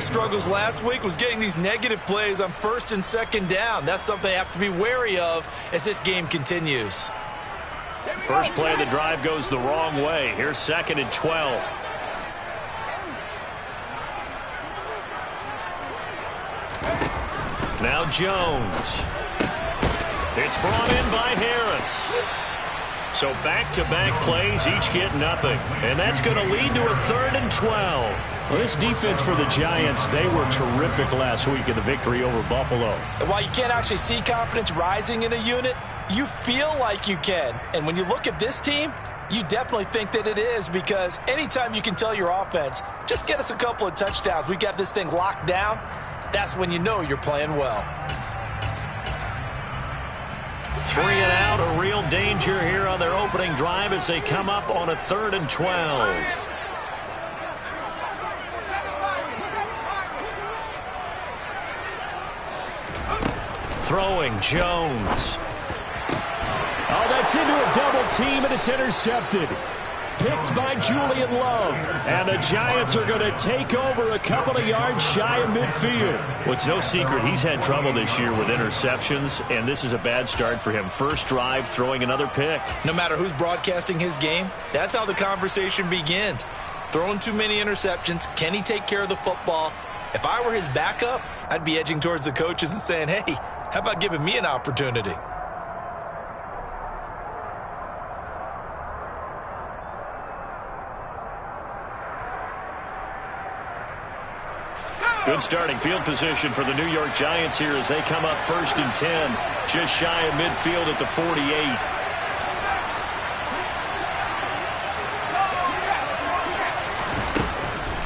struggles last week was getting these negative plays on first and second down. That's something they have to be wary of as this game continues. First play of the drive goes the wrong way. Here's 2nd and 12. Now Jones. It's brought in by Harris. So back-to-back plays, each get nothing. And that's going to lead to a 3rd and 12. Well, this defense for the Giants, they were terrific last week in the victory over Buffalo. And while you can't actually see confidence rising in a unit, you feel like you can. And when you look at this team, you definitely think that it is, because anytime you can tell your offense, just get us a couple of touchdowns, we got this thing locked down, that's when you know you're playing well. 3 and out, a real danger here on their opening drive as they come up on a 3rd and 12. Throwing, Jones. Oh, that's into a double team, and it's intercepted. Picked by Julian Love. And the Giants are going to take over a couple of yards shy of midfield. Well, it's no secret he's had trouble this year with interceptions, and this is a bad start for him. First drive, throwing another pick. No matter who's broadcasting his game, that's how the conversation begins. Throwing too many interceptions, can he take care of the football? If I were his backup, I'd be edging towards the coaches and saying, hey, how about giving me an opportunity? Good starting field position for the New York Giants here as they come up 1st and 10, just shy of midfield at the 48.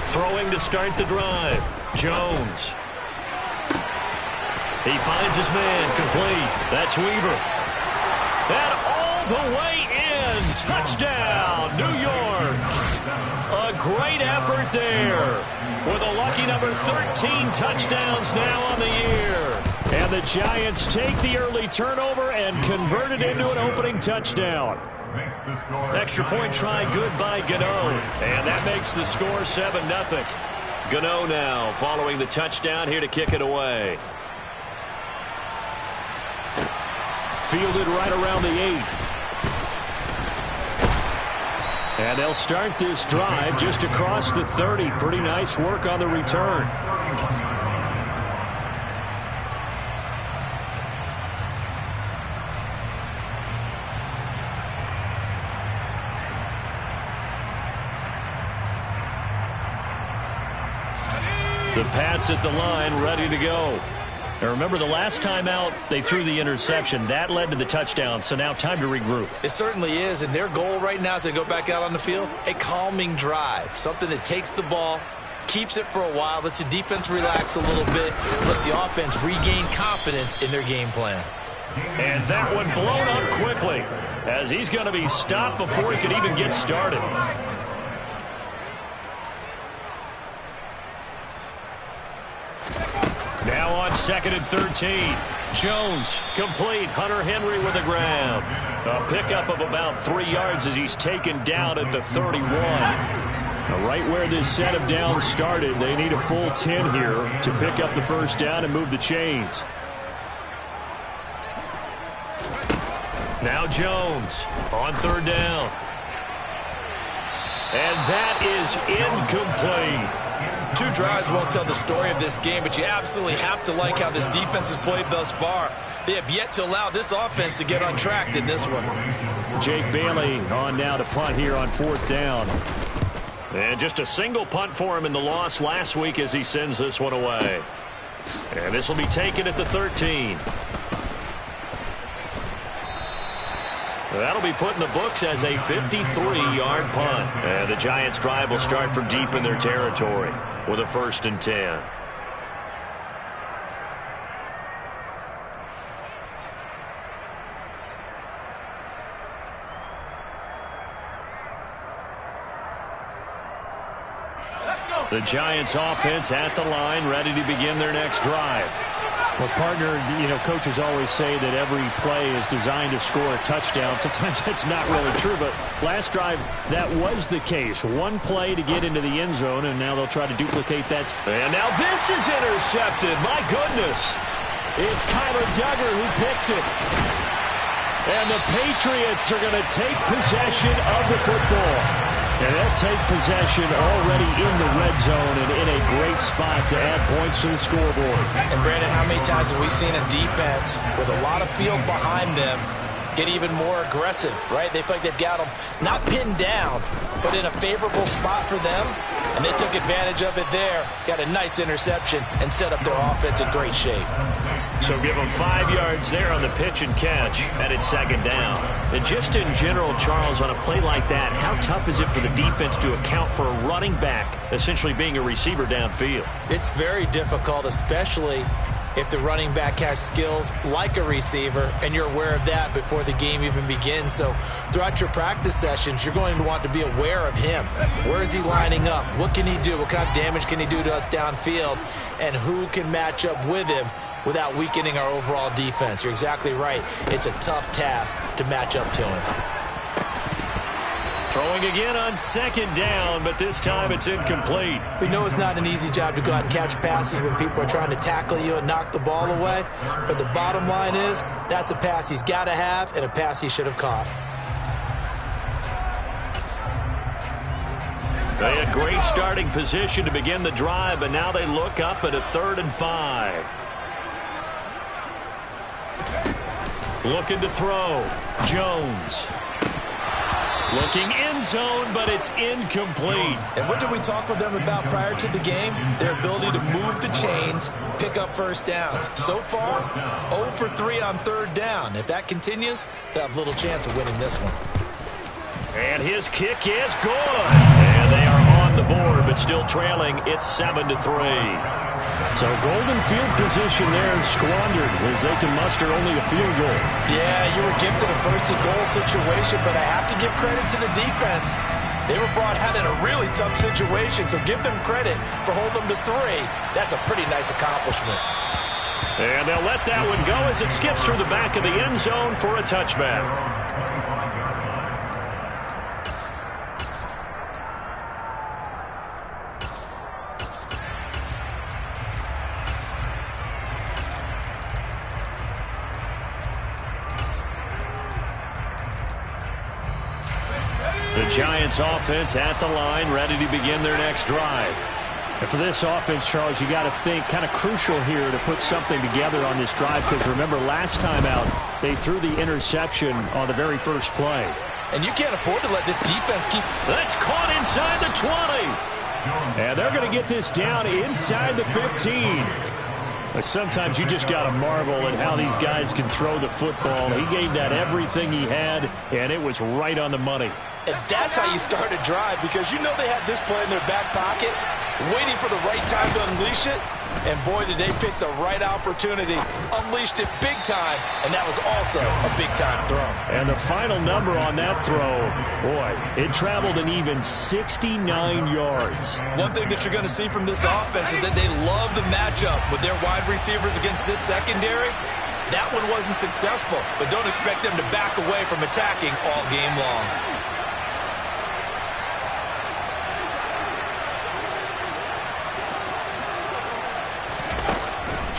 Throwing to start the drive. Jones. He finds his man, complete. That's Weaver. And all the way in. Touchdown, New York. A great effort there. With a lucky number 13 touchdowns now on the year. And the Giants take the early turnover and convert it into an opening touchdown. Extra point try good by Gano. And that makes the score 7-0. Gano now following the touchdown here to kick it away. Fielded right around the 8. And they'll start this drive just across the 30. Pretty nice work on the return. The Pats at the line, ready to go. Now remember, the last time out, they threw the interception. That led to the touchdown, so now time to regroup. It certainly is, and their goal right now as they go back out on the field, a calming drive, something that takes the ball, keeps it for a while, lets the defense relax a little bit, lets the offense regain confidence in their game plan. And that one blown up quickly as he's going to be stopped before he could even get started. Now on 2nd and 13. Jones complete. Hunter Henry with a grab. A pickup of about 3 yards as he's taken down at the 31. Now right where this set of downs started, they need a full 10 here to pick up the first down and move the chains. Now Jones on 3rd down. And that is incomplete. 2 drives won't tell the story of this game, but you absolutely have to like how this defense has played thus far. They have yet to allow this offense to get on track in this one. Jake Bailey on now to punt here on 4th down. And just a single punt for him in the loss last week as he sends this one away. And this will be taken at the 13. That'll be put in the books as a 53-yard punt. And the Giants' drive will start from deep in their territory with a 1st and 10. The Giants offense at the line, ready to begin their next drive. Well, partner, coaches always say that every play is designed to score a touchdown. Sometimes that's not really true, but last drive, that was the case. One play to get into the end zone, and now they'll try to duplicate that. And now this is intercepted. My goodness. It's Kyler Duggar who picks it. And the Patriots are going to take possession of the football. And they'll take possession already in the red zone and in a great spot to add points to the scoreboard. And Brandon, how many times have we seen a defense with a lot of field behind them get even more aggressive, right? They feel like they've got them not pinned down, but in a favorable spot for them. And they took advantage of it there, got a nice interception, and set up their offense in great shape. So give them 5 yards there on the pitch and catch, and it's second down. And just in general, Charles, on a play like that, how tough is it for the defense to account for a running back essentially being a receiver downfield? It's very difficult, especially if the running back has skills like a receiver, and you're aware of that before the game even begins. So throughout your practice sessions, you're going to want to be aware of him. Where is he lining up? What can he do? What kind of damage can he do to us downfield? And who can match up with him without weakening our overall defense? You're exactly right. It's a tough task to match up to him. Throwing again on second down, but this time it's incomplete. We know it's not an easy job to go out and catch passes when people are trying to tackle you and knock the ball away. But the bottom line is, that's a pass he's got to have and a pass he should have caught. They had great starting position to begin the drive, but now they look up at a 3rd and 5. Looking to throw. Jones. Looking end zone, but it's incomplete. And what did we talk with them about prior to the game? Their ability to move the chains, pick up first downs. So far, 0 for 3 on 3rd down. If that continues, they'll have little chance of winning this one. And his kick is good. And they are on the board, but still trailing. It's 7-3. So golden field position there squandered as they can muster only a field goal. Yeah, you were gifted a first-and-goal situation, but I have to give credit to the defense. They were brought out in a really tough situation, so give them credit for holding them to 3. That's a pretty nice accomplishment. And they'll let that one go as it skips through the back of the end zone for a touchback. The Giants offense at the line, ready to begin their next drive. And for this offense, Charles, you got to think kind of crucial here to put something together on this drive, because remember last time out, they threw the interception on the very first play. And you can't afford to let this defense keep... That's caught inside the 20. And they're going to get this down inside the 15. But sometimes you just got to marvel at how these guys can throw the football. He gave that everything he had, and it was right on the money. And that's how you start a drive, because you know they had this play in their back pocket, waiting for the right time to unleash it. And boy, did they pick the right opportunity. Unleashed it big time, and that was also a big-time throw. And the final number on that throw, boy, it traveled an even 69 yards. One thing that you're going to see from this offense is that they love the matchup with their wide receivers against this secondary. That one wasn't successful, but don't expect them to back away from attacking all game long.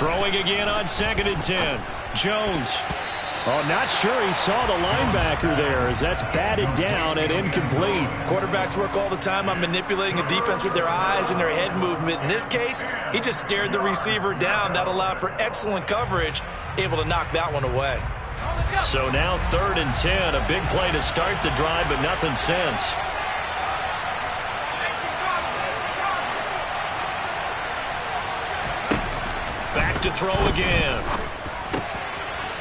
Throwing again on 2nd and 10. Jones. Oh, not sure he saw the linebacker there, as that's batted down and incomplete. Quarterbacks work all the time on manipulating a defense with their eyes and their head movement. In this case, he just stared the receiver down. That allowed for excellent coverage, able to knock that one away. So now 3rd and 10. A big play to start the drive, but nothing since. Back to throw again.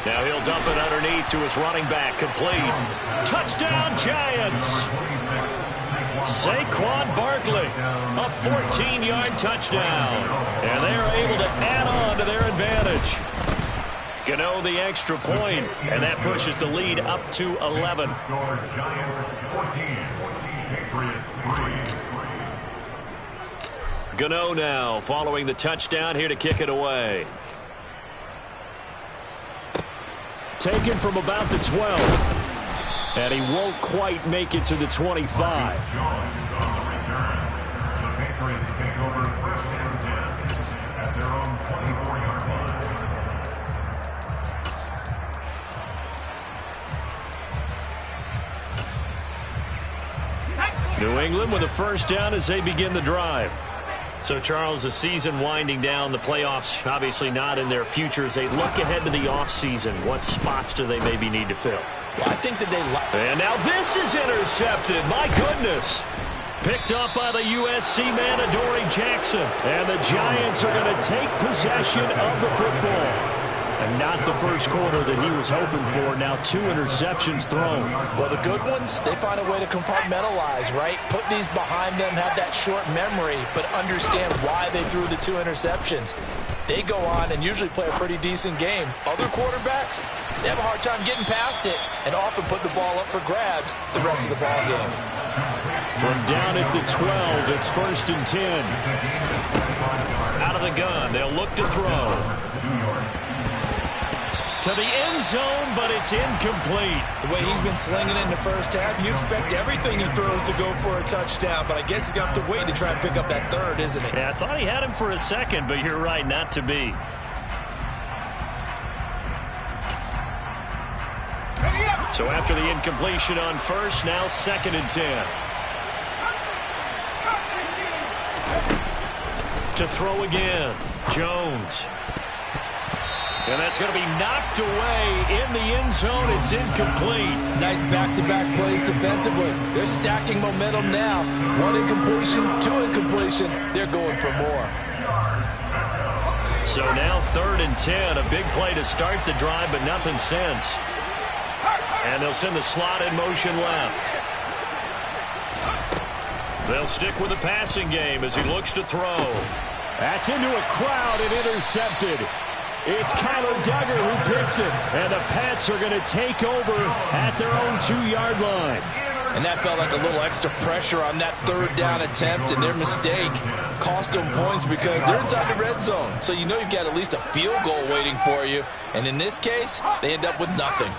Now he'll dump it underneath to his running back. Complete. Touchdown, Giants. Saquon Barkley, a 14-yard touchdown. And they are able to add on to their advantage. Gano the extra point, and that pushes the lead up to 11. Gano now following the touchdown here to kick it away. Taken from about the 12. And he won't quite make it to the 25. The Patriots take over first and 10 at their own 24-yard line. New England with a first down as they begin the drive. So, Charles, the season winding down, the playoffs obviously not in their future. As they look ahead to the offseason, what spots do they maybe need to fill? Well, I think that they... And now this is intercepted. My goodness. Picked up by the USC man, Adoree Jackson. And the Giants are going to take possession of the football. And not the first quarter that he was hoping for. Now 2 interceptions thrown. Well, the good ones, they find a way to compartmentalize, right? Put these behind them, have that short memory, but understand why they threw the 2 interceptions. They go on and usually play a pretty decent game. Other quarterbacks, they have a hard time getting past it and often put the ball up for grabs the rest of the ball game. From down at the 12, it's first and 10. Out of the gun, they'll look to throw. To the end zone, but it's incomplete. The way he's been slinging it in the first half, you expect everything he throws to go for a touchdown, but I guess he's going to have to wait to try and pick up that third, isn't he? Yeah, I thought he had him for a second, but you're right, not to be. So after the incompletion on first, now second and 10. To throw again, Jones. And that's going to be knocked away in the end zone. It's incomplete. Nice back-to-back plays defensively. They're stacking momentum now. 1 incompletion, 2 incompletion. They're going for more. So now third and 10. A big play to start the drive, but nothing since. And they'll send the slot in motion left. They'll stick with the passing game as he looks to throw. That's into a crowd and intercepted. It's Kyler Duggar who picks it. And the Pats are going to take over at their own 2-yard line. And that felt like a little extra pressure on that third down attempt, and their mistake cost them points because they're inside the red zone. So you know you've got at least a field goal waiting for you. And in this case, they end up with nothing.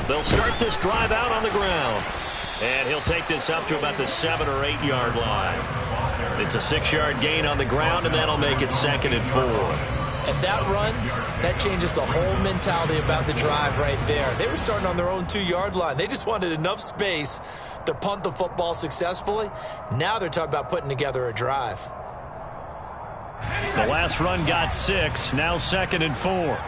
They'll start this drive out on the ground. And he'll take this up to about the 7 or 8 yard line. It's a 6-yard gain on the ground, and that'll make it second and 4. And that run, that changes the whole mentality about the drive right there. They were starting on their own 2-yard line. They just wanted enough space to punt the football successfully. Now they're talking about putting together a drive. The last run got 6, now second and 4.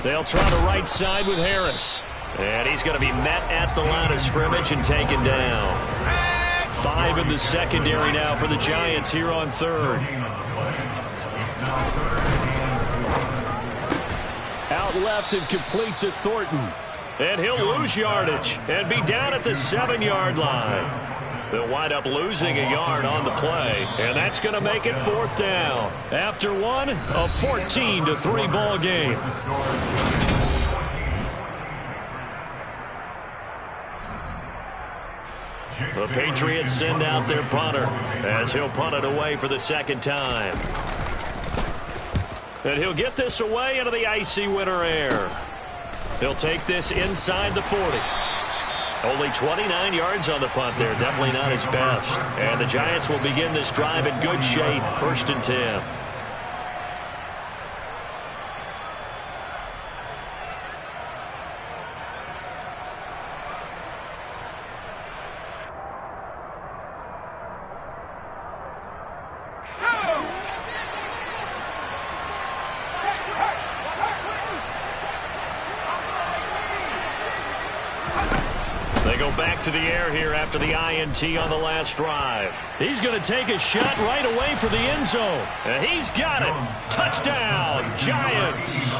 They'll try the right side with Harris. And he's going to be met at the line of scrimmage and taken down. 5 in the secondary now for the Giants here on third. Out left and complete to Thornton. And he'll lose yardage and be down at the 7-yard line. They'll wind up losing a yard on the play, and that's going to make it fourth down. After one, a 14-3 ball game. The Patriots send out their punter as he'll punt it away for the second time. And he'll get this away into the icy winter air. He'll take this inside the 40. Only 29 yards on the punt there. Definitely not his best. And the Giants will begin this drive in good shape. First and 10. They go back to the air here after the INT on the last drive. He's going to take a shot right away for the end zone. And he's got it. Touchdown, Giants.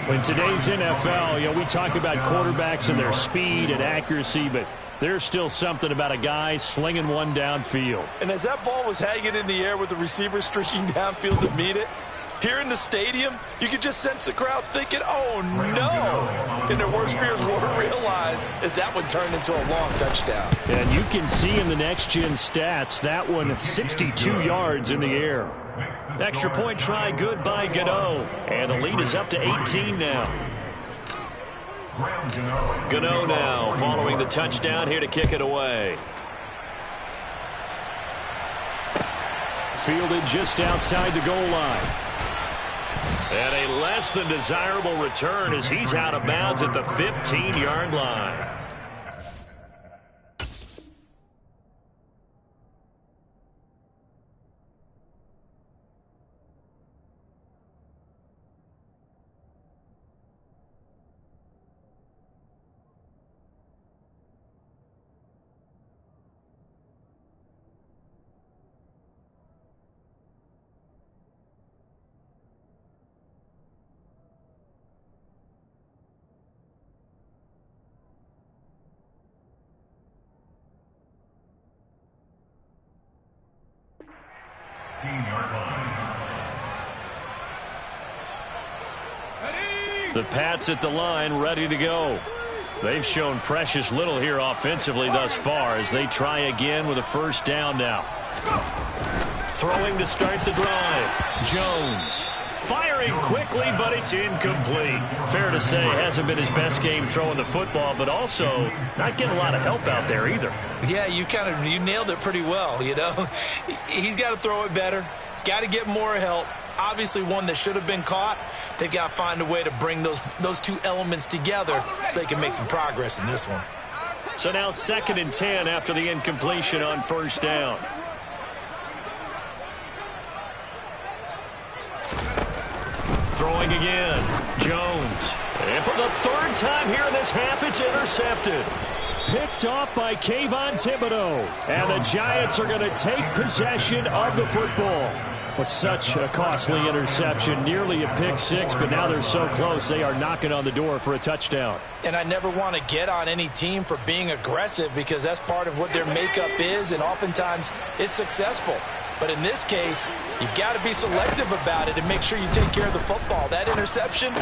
In today's NFL, we talk about quarterbacks and their speed and accuracy, but there's still something about a guy slinging one downfield. And as that ball was hanging in the air with the receiver streaking downfield to meet it, Here in the stadium, you could just sense the crowd thinking, oh, no. And their worst fears were realized as that one turned into a long touchdown. And you can see in the next-gen stats, that one 62 yards in the air. Extra point try good by Gano. And the lead is up to 18 now. Gano now following the touchdown here to kick it away. Fielded just outside the goal line. And a less than desirable return as he's out of bounds at the 15-yard line. The Pats at the line, ready to go. They've shown precious little here offensively thus far as they try again with a first down now. Throwing to start the drive. Jones firing quickly, but it's incomplete. Fair to say, hasn't been his best game throwing the football, but also not getting a lot of help out there either. Yeah, you nailed it pretty well, you know. He's got to throw it better. Got to get more help. Obviously one that should have been caught. They've got to find a way to bring those two elements together so they can make some progress in this one. So now 2nd and 10 after the incompletion on first down. Throwing again. Jones. And for the 3rd time here in this half, it's intercepted. Picked off by Kayvon Thibodeaux. And the Giants are going to take possession of the football. With such a costly interception, nearly a pick six, but now they're so close they are knocking on the door for a touchdown. And I never want to get on any team for being aggressive because that's part of what their makeup is, and oftentimes it's successful. But in this case, you've got to be selective about it and make sure you take care of the football. That interception.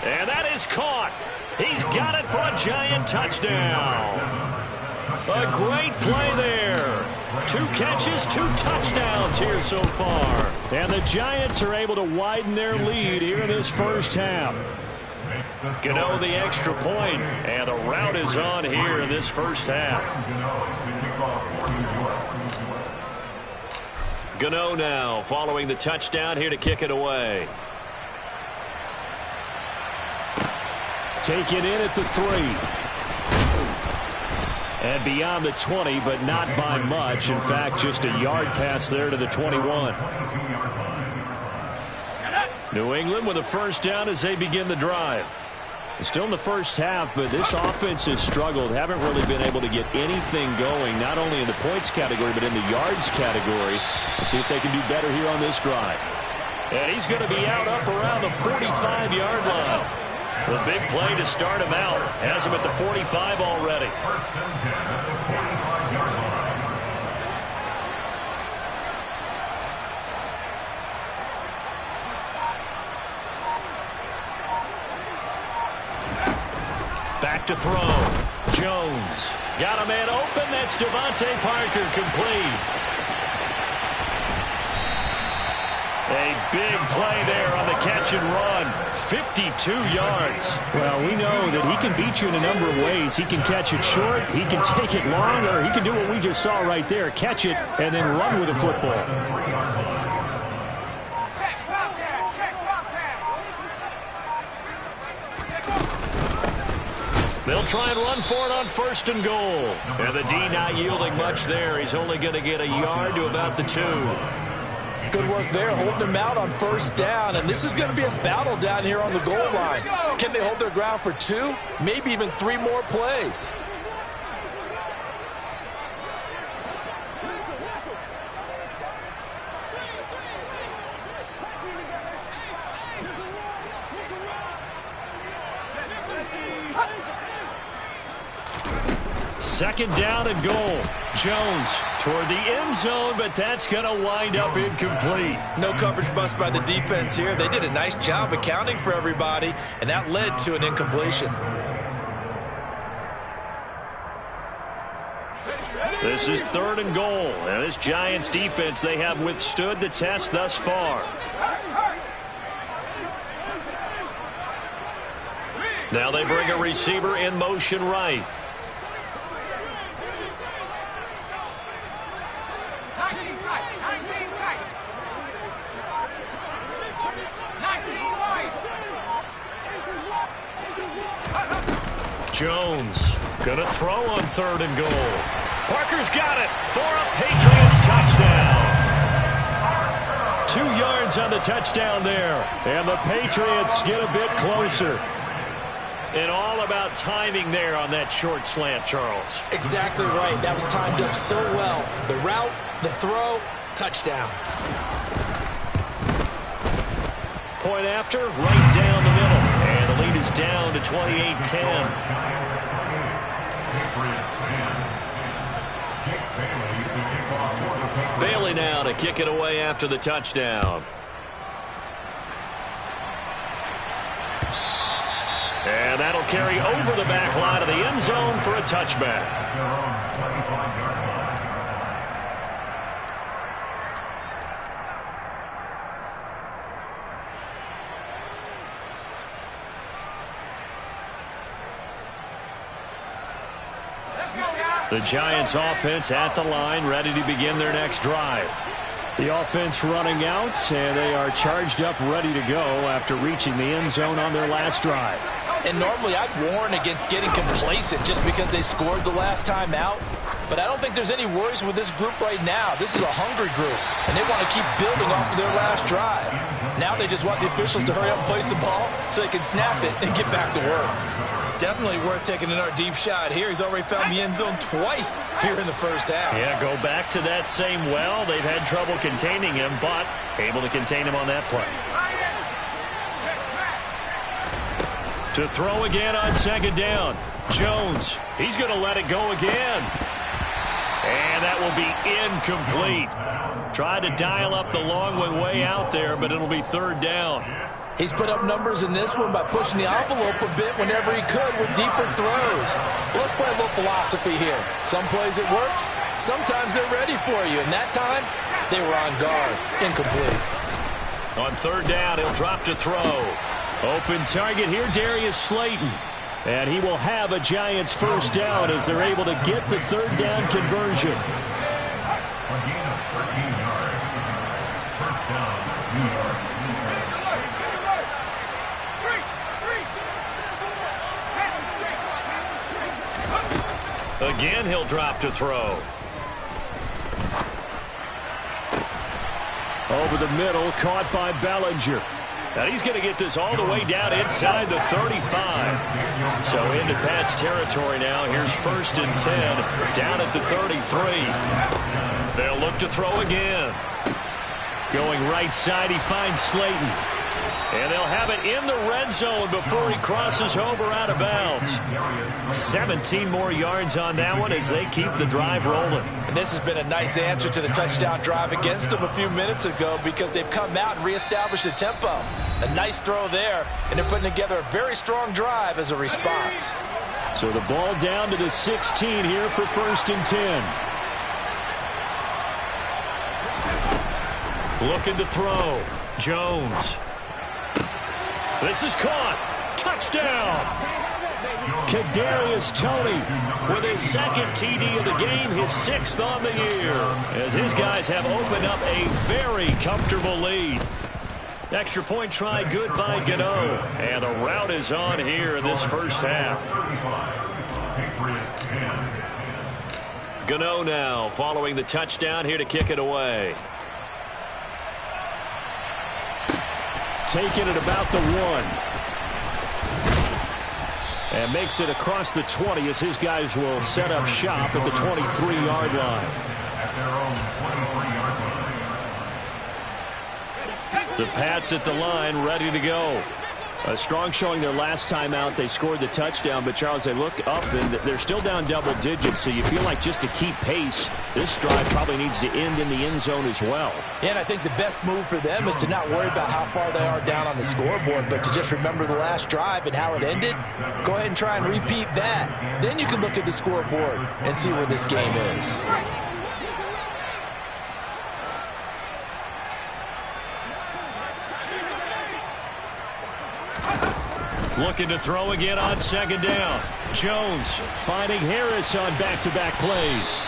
And that is caught. He's got it for a Giant touchdown. A great play there. 2 catches, 2 touchdowns here so far. And the Giants are able to widen their lead here in this first half. Gano the extra point, and the route is on here in this first half. Gano now following the touchdown here to kick it away. Taken in at the 3. And beyond the 20, but not by much. In fact, just a yard pass there to the 21. New England with a first down as they begin the drive. Still in the first half, but this offense has struggled. Haven't really been able to get anything going, not only in the points category, but in the yards category. Let's see if they can do better here on this drive. And he's going to be out up around the 45-yard line. The big play to start him out. Has him at the 45 already. Back to throw. Jones. Got a man open. That's Devontae Parker complete. A big play there on the catch and run. 52 yards. Well, we know that he can beat you in a number of ways. He can catch it short, he can take it long, or he can do what we just saw right there, catch it and then run with the football. They'll try and run for it on 1st and goal. And the D not yielding much there. He's only going to get a yard to about the 2. Good work there, holding them out on 1st down. And this is going to be a battle down here on the goal line. Can they hold their ground for 2, maybe even 3 more plays? Second down and goal. Jones toward the end zone, but that's going to wind up incomplete. No coverage bust by the defense here. They did a nice job accounting for everybody, and that led to an incompletion. This is 3rd and goal, and this Giants defense, they have withstood the test thus far. Now they bring a receiver in motion right. Jones gonna throw on 3rd and goal. Parker's got it for a Patriots touchdown. 2 yards on the touchdown there. And the Patriots get a bit closer. And all about timing there on that short slant, Charles. Exactly right. That was timed up so well. The route, the throw, touchdown. Point after, right down the middle. And the lead is down to 28-10. Bailey now to kick it away after the touchdown. And that'll carry over the back line of the end zone for a touchback. The Giants offense at the line, ready to begin their next drive. The offense running out, and they are charged up, ready to go after reaching the end zone on their last drive. And normally I'd warn against getting complacent just because they scored the last time out. But I don't think there's any worries with this group right now. This is a hungry group, and they want to keep building off of their last drive. Now they just want the officials to hurry up and place the ball so they can snap it and get back to work. Definitely worth taking another deep shot here. He's already found the end zone twice here in the first half. Yeah, go back to that same well. They've had trouble containing him, but able to contain him on that play. To throw again on 2nd down. Jones, he's going to let it go again. And that will be incomplete. Tried to dial up the long one way out there, but it'll be 3rd down. He's put up numbers in this one by pushing the envelope a bit whenever he could with deeper throws. Well, let's play a little philosophy here. Some plays it works, sometimes they're ready for you, and that time they were on guard. Incomplete. On 3rd down, he'll drop to throw. Open target here, Darius Slayton. And he will have a Giants first down as they're able to get the 3rd down conversion. A gain of 13 yards. First down, New York. Again, he'll drop to throw. Over the middle, caught by Bellinger. And he's going to get this all the way down inside the 35. So into Pat's territory now. Here's 1st and 10 down at the 33. They'll look to throw again. Going right side, he finds Slayton. And they'll have it in the red zone before he crosses over out of bounds. 17 more yards on that one as they keep the drive rolling. And this has been a nice answer to the touchdown drive against them a few minutes ago because they've come out and reestablished the tempo. A nice throw there, and they're putting together a very strong drive as a response. So the ball down to the 16 here for 1st and 10. Looking to throw. Jones. This is caught. Touchdown. Kadarius Toney with his 2nd TD of the game, his 6th on the year, as his guys have opened up a very comfortable lead. Extra point try good by Gano. And the route is on here in this first half. Gano now following the touchdown here to kick it away. Taking it about the 1. And makes it across the 20 as his guys will set up shop at the 23-yard line. At their own 23-yard line. The Pats at the line ready to go. A strong showing their last time out. They scored the touchdown, but, Charles, they look up, and they're still down double digits, so you feel like just to keep pace, this drive probably needs to end in the end zone as well. Yeah, and I think the best move for them is to not worry about how far they are down on the scoreboard, but to just remember the last drive and how it ended. Go ahead and try and repeat that. Then you can look at the scoreboard and see where this game is. Looking to throw again on second down. Jones finding Harris on back-to-back plays.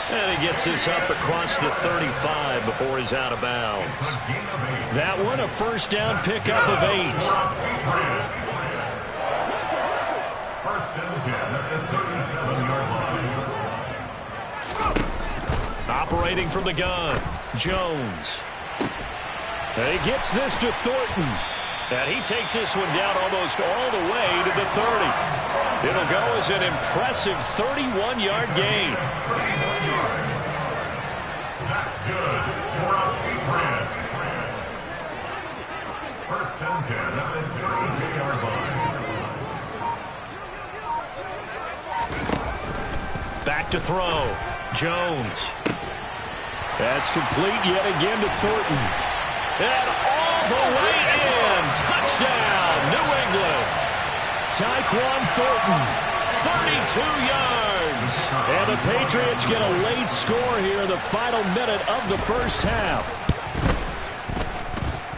And he gets this up across the 35 before he's out of bounds. That one, a first down pickup of 8. First and 10 at the 37-yard line. Operating from the gun, Jones. And he gets this to Thornton. And he takes this one down almost all the way to the 30. It'll go as an impressive 31-yard gain. That's good for a Patriots. First and 10 at the 32-yard line. Back to throw. Jones. That's complete yet again to Thornton. And all the way in. Touchdown, New England. Tyquan Thornton. 32 yards. And the Patriots get a late score here in the final minute of the first half.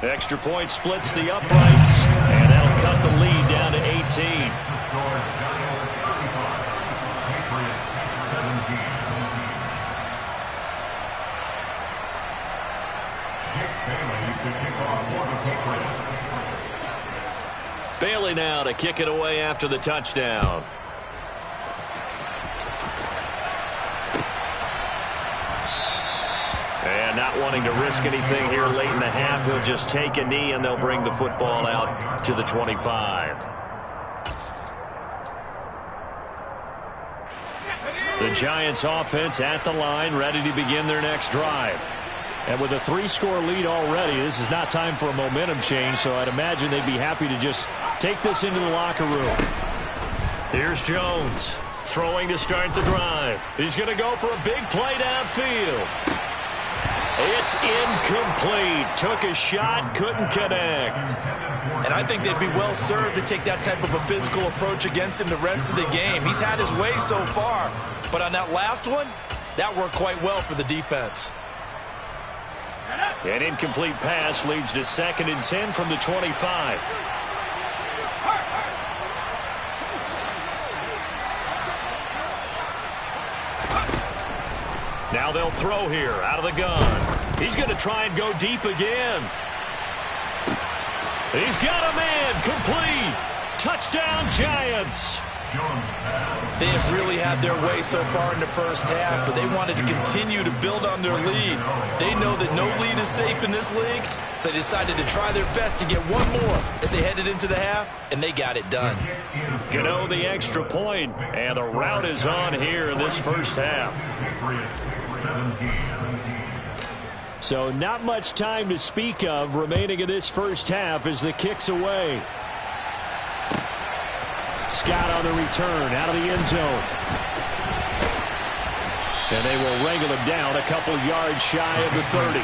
Extra point splits the uprights. And that'll cut the lead down to 18. Score Giants 35. Patriots 17. Jake Bailey to kick off for the Patriots. Bailey now to kick it away after the touchdown. And not wanting to risk anything here late in the half, he'll just take a knee and they'll bring the football out to the 25. The Giants offense at the line, ready to begin their next drive. And with a 3-score lead already, this is not time for a momentum change, so I'd imagine they'd be happy to just take this into the locker room. Here's Jones, throwing to start the drive. He's going to go for a big play downfield. It's incomplete. Took a shot, couldn't connect. And I think they'd be well served to take that type of a physical approach against him the rest of the game. He's had his way so far, but on that last one, that worked quite well for the defense. An incomplete pass leads to 2nd and 10 from the 25. Now they'll throw here out of the gun. He's going to try and go deep again. He's got a man, complete. Touchdown, Giants. They have really had their way so far in the first half, but they wanted to continue to build on their lead. They know that no lead is safe in this league, so they decided to try their best to get one more as they headed into the half, and they got it done. Gano the extra point, and the route is on here in this first half. So not much time to speak of remaining in this first half as the kick's away. Scott on the return out of the end zone. And they will wrangle him down a couple yards shy of the 30.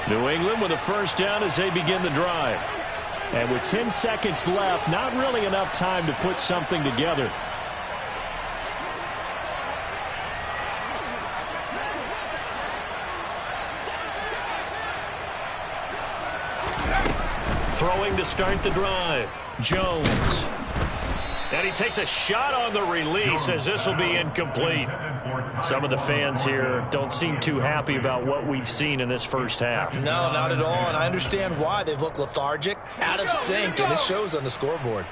New England with a first down as they begin the drive. And with 10 seconds left, not really enough time to put something together. Throwing to start the drive, Jones. And he takes a shot on the release as this will be incomplete. Some of the fans here don't seem too happy about what we've seen in this first half. No, not at all, and I understand why. They've looked lethargic, out of sync, and it shows on the scoreboard.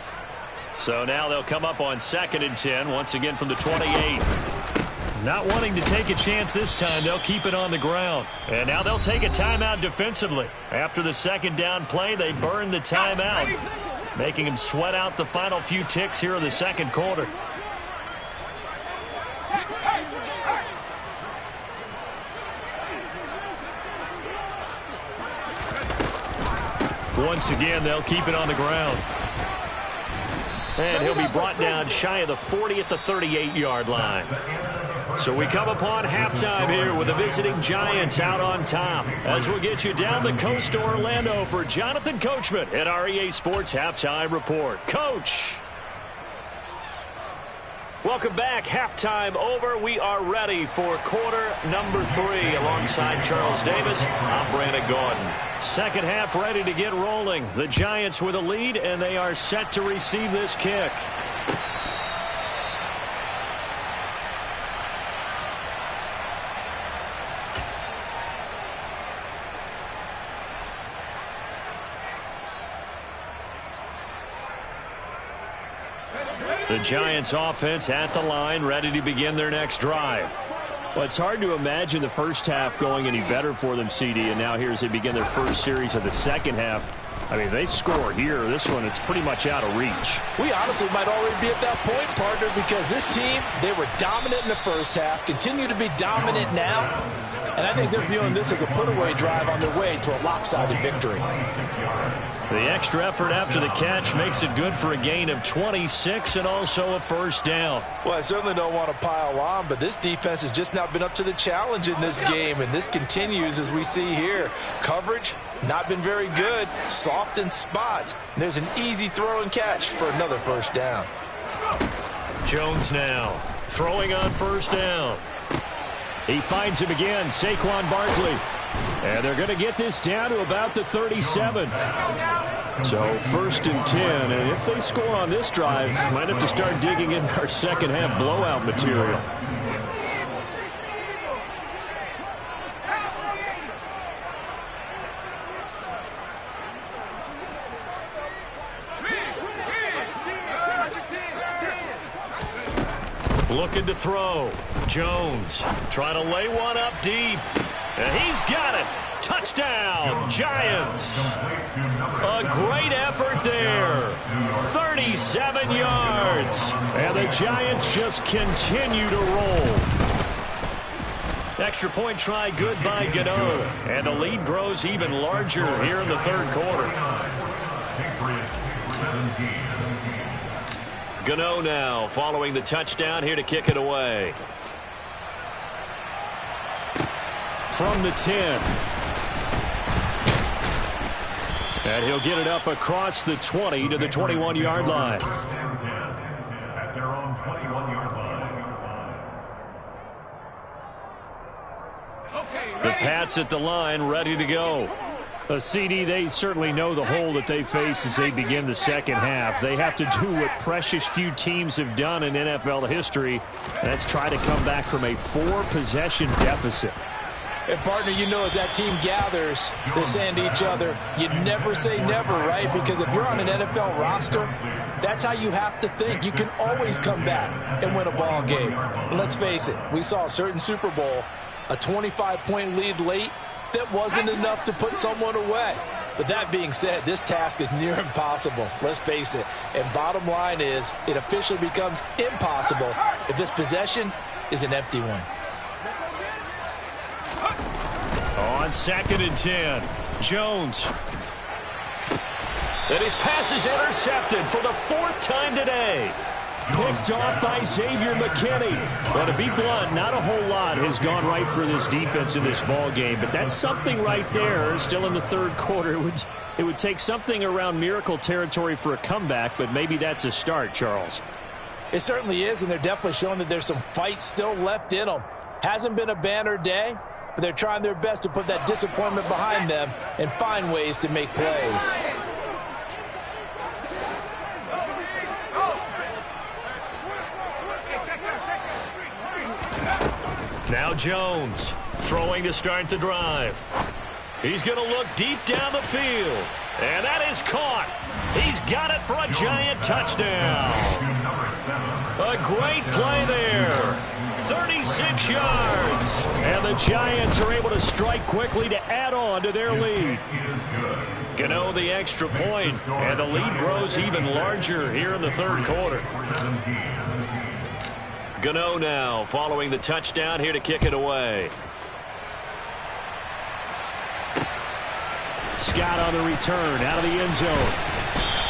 So now they'll come up on 2nd and 10, once again from the 28. Not wanting to take a chance this time, they'll keep it on the ground. And now they'll take a timeout defensively. After the second down play, they burn the timeout. making him sweat out the final few ticks here in the second quarter. Once again, they'll keep it on the ground. And he'll be brought down shy of the 40 at the 38-yard line. So we come upon halftime here with the visiting Giants out on top. As we'll get you down the coast to Orlando for Jonathan Coachman at our EA Sports Halftime Report. Coach! Welcome back. Halftime over. We are ready for quarter number 3. Alongside Charles Davis, I'm Brandon Gordon. Second half ready to get rolling. The Giants with a lead, and they are set to receive this kick. The Giants offense at the line, ready to begin their next drive. Well, it's hard to imagine the first half going any better for them, CD, and now here as they begin their first series of the second half. I mean, they score here. This one, it's pretty much out of reach. We honestly might already be at that point, partner, because this team, they were dominant in the first half, continue to be dominant now, and I think they're viewing this as a put-away drive on their way to a lopsided victory. The extra effort after the catch makes it good for a gain of 26 and also a first down. Well, I certainly don't want to pile on, but this defense has just not been up to the challenge in this game, and this continues as we see here. Coverage, not been very good, soft in spots. There's an easy throw and catch for another first down. Jones now throwing on first down. He finds him again, Saquon Barkley. And they're going to get this down to about the 37. So first and 10. And if they score on this drive, might have to start digging in our second half blowout material. Looking to throw. Jones trying to lay one up deep. And he's got it. Touchdown, Giants. A great effort there. 37 yards. And the Giants just continue to roll. Extra point try good by Gano. And the lead grows even larger here in the third quarter. Gano now following the touchdown here to kick it away. From the 10. And he'll get it up across the 20 to the 21-yard line. At their own 21-yard line. The Pats at the line, ready to go. A CD, they certainly know the hole that they face as they begin the second half. They have to do what precious few teams have done in NFL history. That's try to come back from a 4-possession deficit. And, partner, you know as that team gathers, they're saying to each other, you never say never, right? Because if you're on an NFL roster, that's how you have to think. You can always come back and win a ball game. And let's face it, we saw a certain Super Bowl, a 25-point lead late, that wasn't enough to put someone away. But that being said, this task is near impossible. Let's face it. And bottom line is, it officially becomes impossible if this possession is an empty one. On second and 10, Jones. And his pass is intercepted for the 4th time today. Picked off by Xavier McKinney. Well, to be blunt, not a whole lot has gone right for this defense in this ball game, but that's something right there. Still in the third quarter, it would take something around miracle territory for a comeback, but maybe that's a start, Charles. It certainly is, and they're definitely showing that there's some fight still left in them. Hasn't been a banner day, but they're trying their best to put that disappointment behind them and find ways to make plays. Now Jones throwing to start the drive. He's going to look deep down the field. And that is caught. He's got it for a Giant touchdown. A great play there. 36 yards. And the Giants are able to strike quickly to add on to their lead. Gano the extra point, and the lead grows even larger here in the third quarter. Gano now following the touchdown here to kick it away. Scott on the return out of the end zone.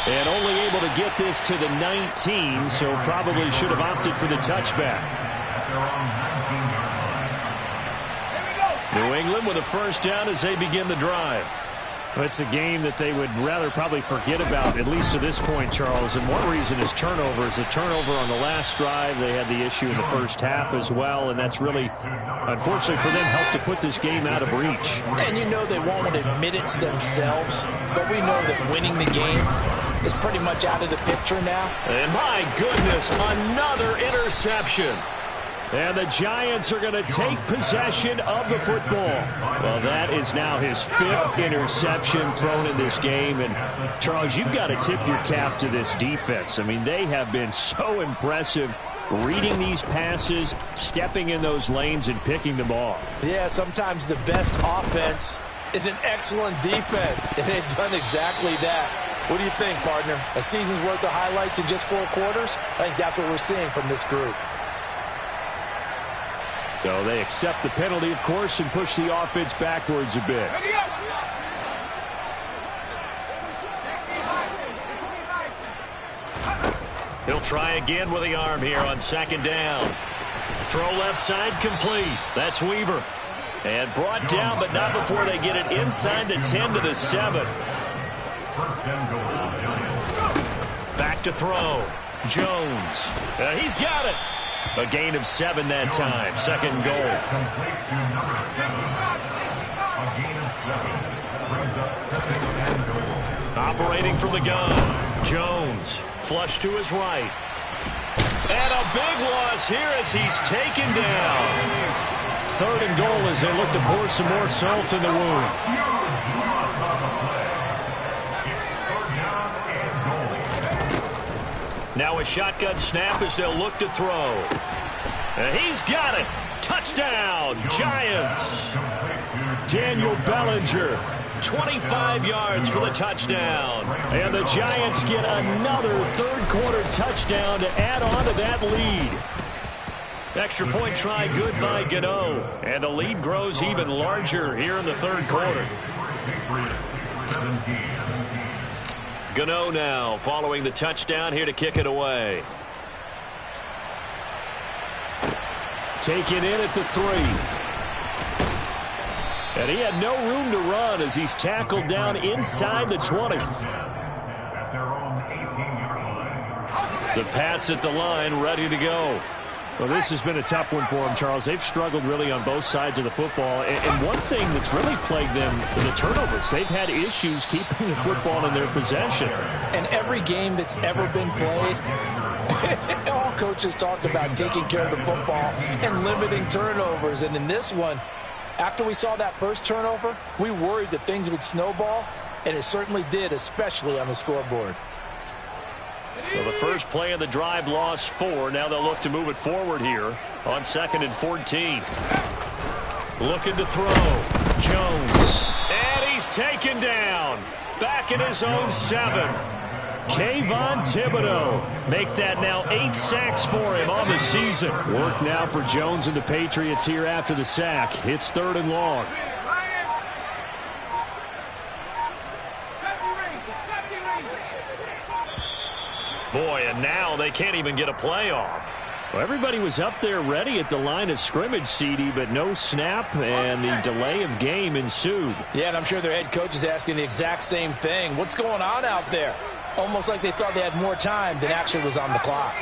And only able to get this to the 19, so probably should have opted for the touchback. New England with a first down as they begin the drive. Well, it's a game that they would rather probably forget about, at least to this point, Charles. And one reason is turnovers. A turnover on the last drive. They had the issue in the first half as well, and that's really, unfortunately for them, helped to put this game out of reach. And you know they won't admit it to themselves, but we know that winning the game is pretty much out of the picture now. And my goodness, another interception. And the Giants are going to take possession of the football. Well, that is now his 5th interception thrown in this game. And, Charles, you've got to tip your cap to this defense. I mean, they have been so impressive reading these passes, stepping in those lanes, and picking them off. Yeah, sometimes the best offense is an excellent defense, and they've done exactly that. What do you think, partner? A season's worth of highlights in just 4 quarters? I think that's what we're seeing from this group. So they accept the penalty, of course, and push the offense backwards a bit. He'll try again with the arm here on second down. Throw left side complete. That's Weaver. And brought down, but not before they get it inside the 10 to the 7. Back to throw. Jones. He's got it. A gain of 7 that time. Second goal. Complete to number 7. A gain of 7. Brings up 2nd and goal. Operating from the gun. Jones. Flush to his right. And a big loss here as he's taken down. 3rd and goal as they look to pour some more salt in the wound. Now a shotgun snap as they'll look to throw. And he's got it. Touchdown, Giants. Daniel Bellinger. 25 yards for the touchdown. And the Giants get another 3rd quarter touchdown to add on to that lead. Extra point try good by Gano. And the lead grows even larger here in the 3rd quarter. Gano now following the touchdown here to kick it away. Taken in at the 3. And he had no room to run as he's tackled down inside the 20. The Pats at the line ready to go. Well, this has been a tough one for them, Charles. They've struggled really on both sides of the football. And one thing that's really plagued them is the turnovers. They've had issues keeping the football in their possession. And every game that's ever been played, all coaches talked about taking care of the football and limiting turnovers. And in this one, after we saw that first turnover, we worried that things would snowball, and it certainly did, especially on the scoreboard. Well, the first play of the drive lost 4. Now they'll look to move it forward here on 2nd and 14. Looking to throw. Jones. And he's taken down. Back in his own 7. Kayvon Thibodeau. Make that now 8 sacks for him on the season. Work now for Jones and the Patriots here after the sack. It's 3rd and long. Boy, and now they can't even get a playoff. Well, everybody was up there ready at the line of scrimmage, CD, but no snap, and the delay of game ensued. Yeah, and I'm sure their head coach is asking the exact same thing. What's going on out there? Almost like they thought they had more time than actually was on the clock.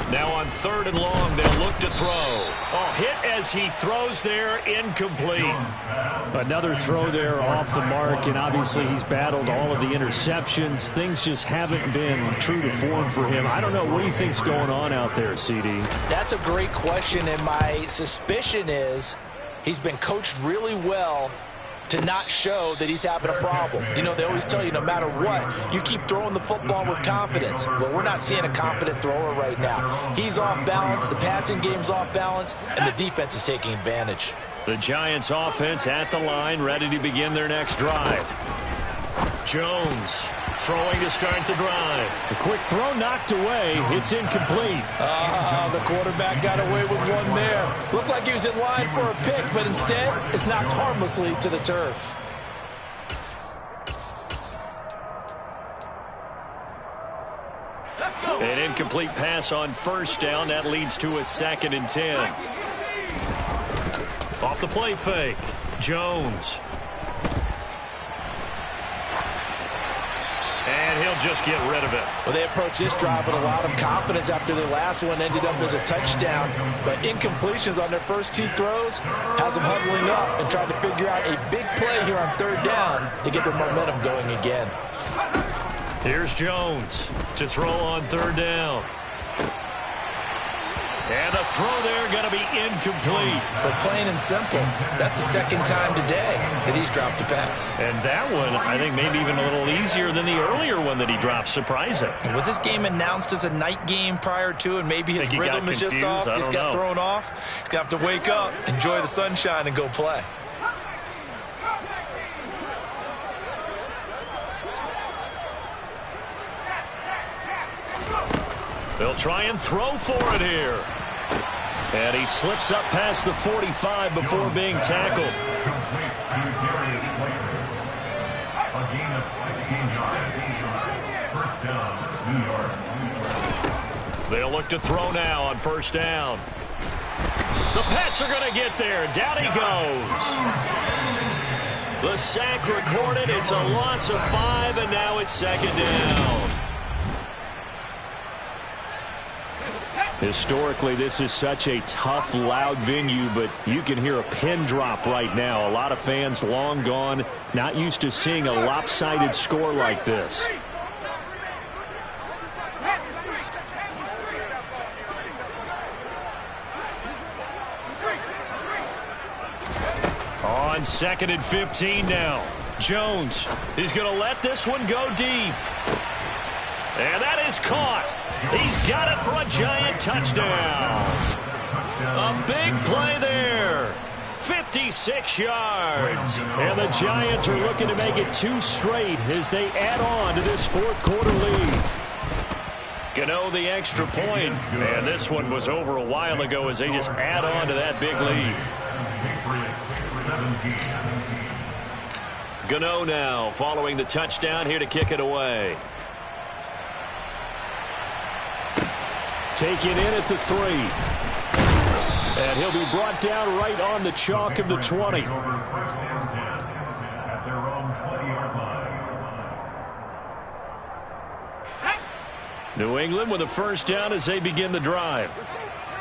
Now on 3rd and long. They'll look to throw. Oh, hit as he throws there, incomplete. Another throw there off the mark, and obviously he's battled all of the interceptions. Things just haven't been true to form for him. I don't know. What do you think's going on out there, CD? That's a great question, and my suspicion is he's been coached really well to not show that he's having a problem. You know, they always tell you no matter what, you keep throwing the football with confidence. Well, we're not seeing a confident thrower right now. He's off balance, the passing game's off balance, and the defense is taking advantage. The Giants offense at the line, ready to begin their next drive. Jones throwing to start the drive. A quick throw knocked away. It's incomplete. The quarterback got away with one there. Looked like he was in line for a pick, but instead it's knocked harmlessly to the turf. An incomplete pass on 1st down. That leads to a 2nd and 10. Off the play fake. Jones. And he'll just get rid of it. Well, they approached this drive with a lot of confidence after their last one ended up as a touchdown. But incompletions on their first 2 throws has them huddling up and trying to figure out a big play here on 3rd down to get their momentum going again. Here's Jones to throw on 3rd down. And the throw there going to be incomplete. But plain and simple, that's the 2nd time today that he's dropped a pass. And that one, I think, maybe even a little easier than the earlier one that he dropped. Surprising. Was this game announced as a night game prior to, and maybe his rhythm is just off? He's got thrown off. He's going to have to wake up, enjoy the sunshine, and go play. They'll try and throw for it here. And he slips up past the 45 before being tackled. A gain of 16 yards. 1st down, New York. They'll look to throw now on 1st down. The Pats are going to get there. Down he goes. The sack recorded. It's a loss of 5, and now it's 2nd down. Historically, this is such a tough, loud venue, but you can hear a pin drop right now. A lot of fans long gone, not used to seeing a lopsided score like this. On 2nd and 15 now. Jones, he's going to let this one go deep. And that is caught. He's got it for a Giant touchdown. A big play there. 56 yards. And the Giants are looking to make it 2 straight as they add on to this 4th quarter lead. Gano the extra point. And this one was over a while ago as they just add on to that big lead. Gano now following the touchdown here to kick it away. Taken in at the 3. And he'll be brought down right on the chalk of the 20. At their own 20-yard line. New England with a 1st down as they begin the drive.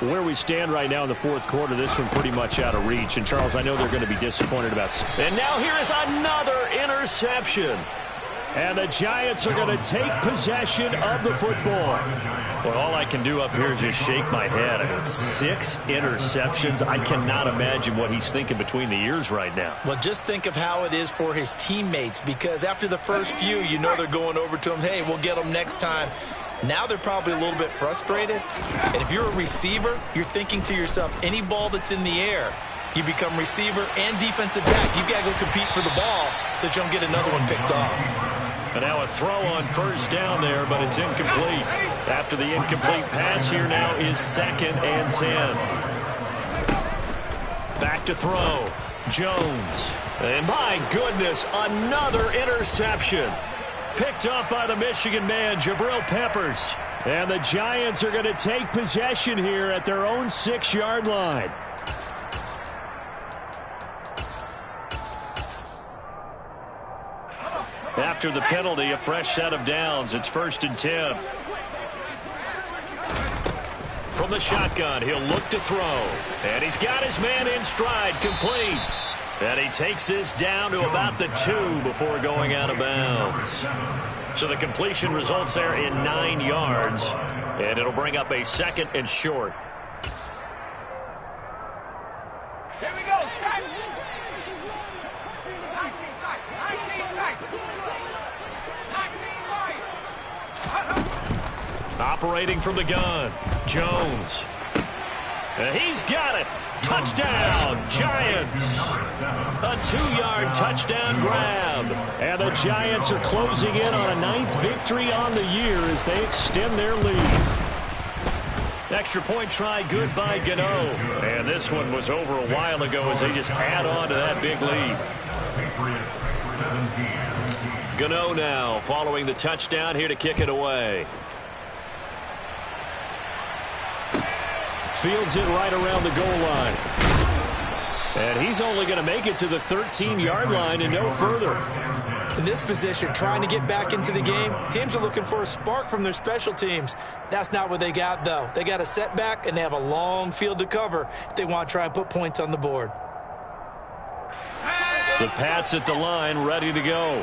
Where we stand right now in the 4th quarter, this one pretty much out of reach. And, Charles, I know they're going to be disappointed about. And now here is another interception. And the Giants are going to take possession of the football. Well, all I can do up here is just shake my head. I mean, 6 interceptions. I cannot imagine what he's thinking between the ears right now. Well, just think of how it is for his teammates, because after the first few, you know they're going over to him, hey, we'll get them next time. Now they're probably a little bit frustrated. And if you're a receiver, you're thinking to yourself, any ball that's in the air, you become receiver and defensive back. You've got to go compete for the ball so that you don't get another one picked off. And now a throw on 1st down there, but it's incomplete. After the incomplete pass, here now is 2nd and 10. Back to throw. Jones. And my goodness, another interception. Picked up by the Michigan man, Jabril Peppers. And the Giants are going to take possession here at their own 6-yard line. After the penalty, a fresh set of downs. It's 1st and 10. From the shotgun, he'll look to throw. And he's got his man in stride, complete. And he takes this down to about the 2 before going out of bounds. So the completion results there in 9 yards. And it'll bring up a 2nd and short. Here we go, set. 19 tight. 19 tight. 19 wide. Operating from the gun, Jones. And he's got it. Touchdown, Giants. A 2-yard touchdown grab. And the Giants are closing in on a 9th victory on the year as they extend their lead. Extra point try good by Gano. And this one was over a while ago as they just add on to that big lead. Gano now following the touchdown here to kick it away. Fields it right around the goal line. And he's only going to make it to the 13-yard line and no further. In this position, trying to get back into the game, teams are looking for a spark from their special teams. That's not what they got, though. They got a setback, and they have a long field to cover if they want to try and put points on the board. The Pats at the line, ready to go.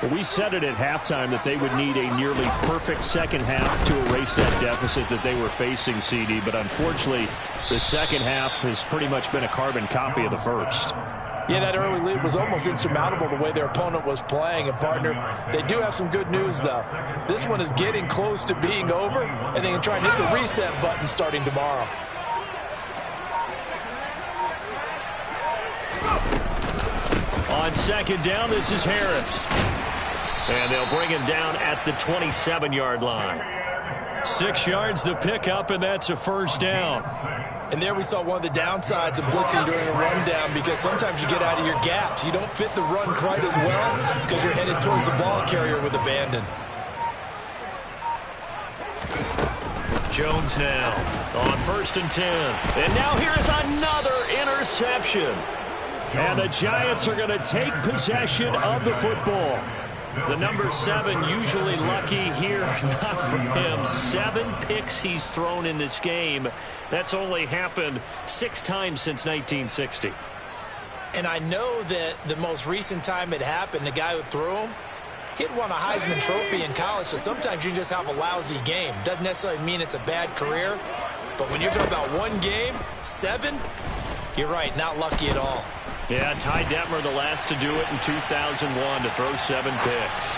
Well, we said it at halftime that they would need a nearly perfect second half to erase that deficit that they were facing, CD. But unfortunately, the second half has pretty much been a carbon copy of the first. Yeah, that early lead was almost insurmountable the way their opponent was playing. And, partner, they do have some good news, though. This one is getting close to being over, and they can try and hit the reset button starting tomorrow. On 2nd down, this is Harris. And they'll bring him down at the 27-yard line. 6 yards the pickup, and that's a 1st down. And there we saw one of the downsides of blitzing during a rundown, because sometimes you get out of your gaps. You don't fit the run quite as well because you're headed towards the ball carrier with abandon. Jones now on 1st and 10. And now here is another interception. And the Giants are going to take possession of the football. The number 7 usually lucky here, not for him. 7 picks he's thrown in this game. That's only happened 6 times since 1960. And I know that the most recent time it happened, the guy who threw him, he'd won a Heisman Trophy in college, so sometimes you just have a lousy game. Doesn't necessarily mean it's a bad career, but when you're talking about one game, 7, you're right, not lucky at all. Yeah, Ty Detmer, the last to do it in 2001, to throw 7 picks.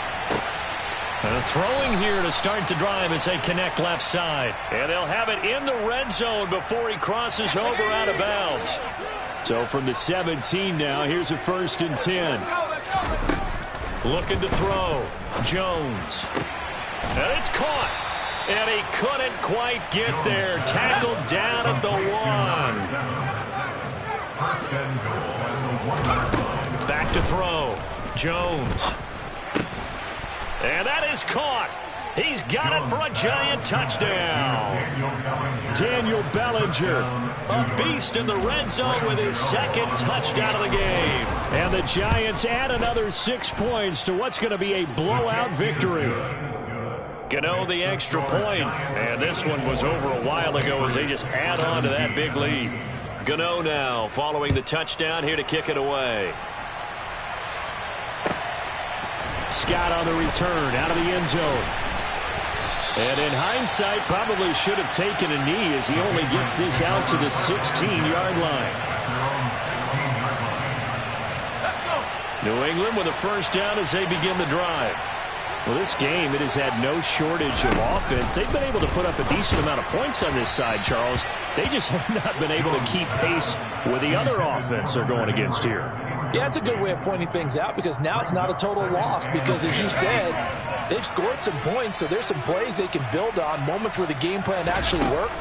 Throwing here to start the drive as they connect left side. And they'll have it in the red zone before he crosses over out of bounds. So from the 17 now, here's a 1st and 10. Looking to throw. Jones. And it's caught. And he couldn't quite get there. Tackled down at the 1. Back to throw. Jones. And that is caught. He's got it for a Giant touchdown. Daniel Bellinger, a beast in the red zone with his 2nd touchdown of the game. And the Giants add another 6 points to what's going to be a blowout victory. Gano the extra point. And this one was over a while ago as they just add on to that big lead. Gano now following the touchdown here to kick it away. Scott on the return out of the end zone. And in hindsight, probably should have taken a knee as he only gets this out to the 16-yard line. New England with a 1st down as they begin the drive. Well, this game, it has had no shortage of offense. They've been able to put up a decent amount of points on this side, Charles. They just have not been able to keep pace with the other offense they're going against here. Yeah, it's a good way of pointing things out because now it's not a total loss because, as you said, they've scored some points, so there's some plays they can build on, moments where the game plan actually worked.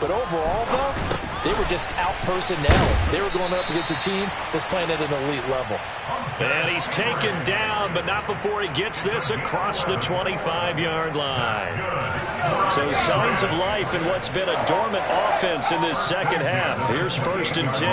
But overall, though, they were just out-personnel. They were going up against a team that's playing at an elite level. And he's taken down, but not before he gets this across the 25-yard line. So signs of life in what's been a dormant offense in this second half. Here's 1st and 10.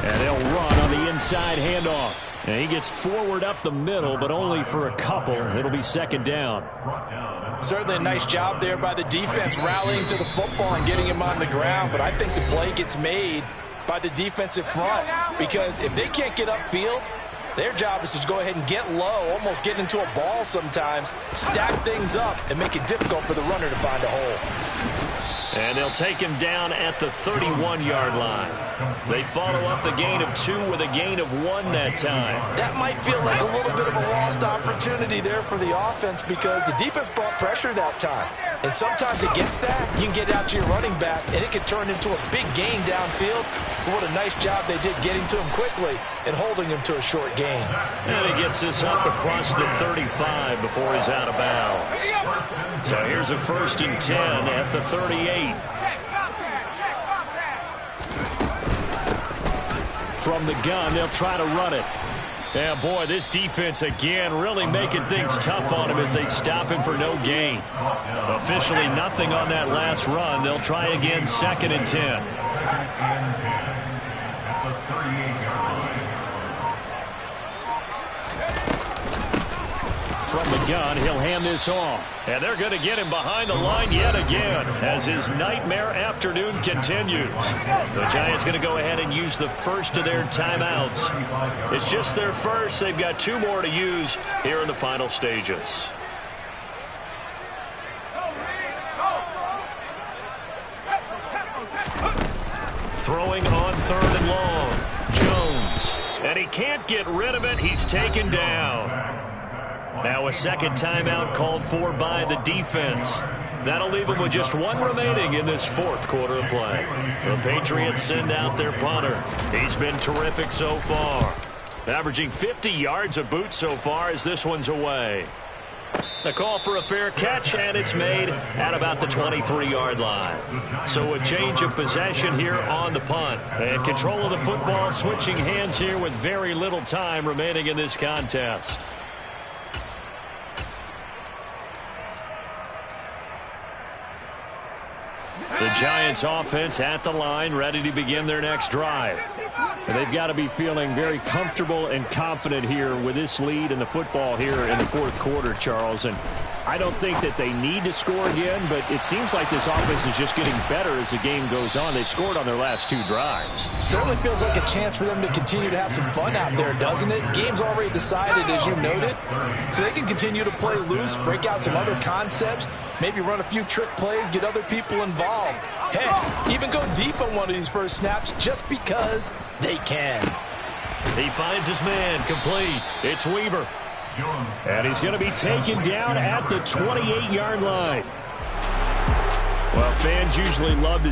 And they'll run on the inside handoff. And he gets forward up the middle, but only for a couple. It'll be second down. Certainly a nice job there by the defense rallying to the football and getting him on the ground. But I think the play gets made by the defensive front, because if they can't get upfield, their job is to go ahead and get low, almost get into a ball sometimes, stack things up, and make it difficult for the runner to find a hole. And they'll take him down at the 31-yard line. They follow up the gain of 2 with a gain of 1 that time. That might feel like a little bit of a lost opportunity there for the offense, because the defense brought pressure that time. And sometimes against that, you can get out to your running back, and it can turn into a big gain downfield. But what a nice job they did getting to him quickly and holding him to a short gain. And he gets this up across the 35 before he's out of bounds. So here's a 1st and 10 at the 38. From the gun, they'll try to run it. Yeah, boy, this defense again really making things tough on him as they stop him for no gain. Officially nothing on that last run. They'll try again, 2nd and 10. From the gun, he'll hand this off. And they're going to get him behind the line yet again as his nightmare afternoon continues. The Giants going to go ahead and use the first of their timeouts. It's just their first. They've got 2 more to use here in the final stages. Throwing on 3rd and long. Jones. And he can't get rid of it. He's taken down. Now a second timeout called for by the defense. That'll leave them with just 1 remaining in this 4th quarter of play. The Patriots send out their punter. He's been terrific so far. Averaging 50 yards a boot so far as this one's away. The call for a fair catch, and it's made at about the 23-yard line. So a change of possession here on the punt. And control of the football switching hands here with very little time remaining in this contest. The Giants offense at the line, ready to begin their next drive. And they've got to be feeling very comfortable and confident here with this lead in the football here in the 4th quarter, Charles. And I don't think that they need to score again, but it seems like this offense is just getting better as the game goes on. They've scored on their last 2 drives. Certainly feels like a chance for them to continue to have some fun out there, doesn't it? Game's already decided, as you noted, so they can continue to play loose, break out some other concepts, maybe run a few trick plays, get other people involved. Heck, even go deep on one of these first snaps just because they can. He finds his man, complete. It's Weaver. And he's going to be taken down at the 28-yard line. Well, fans usually love to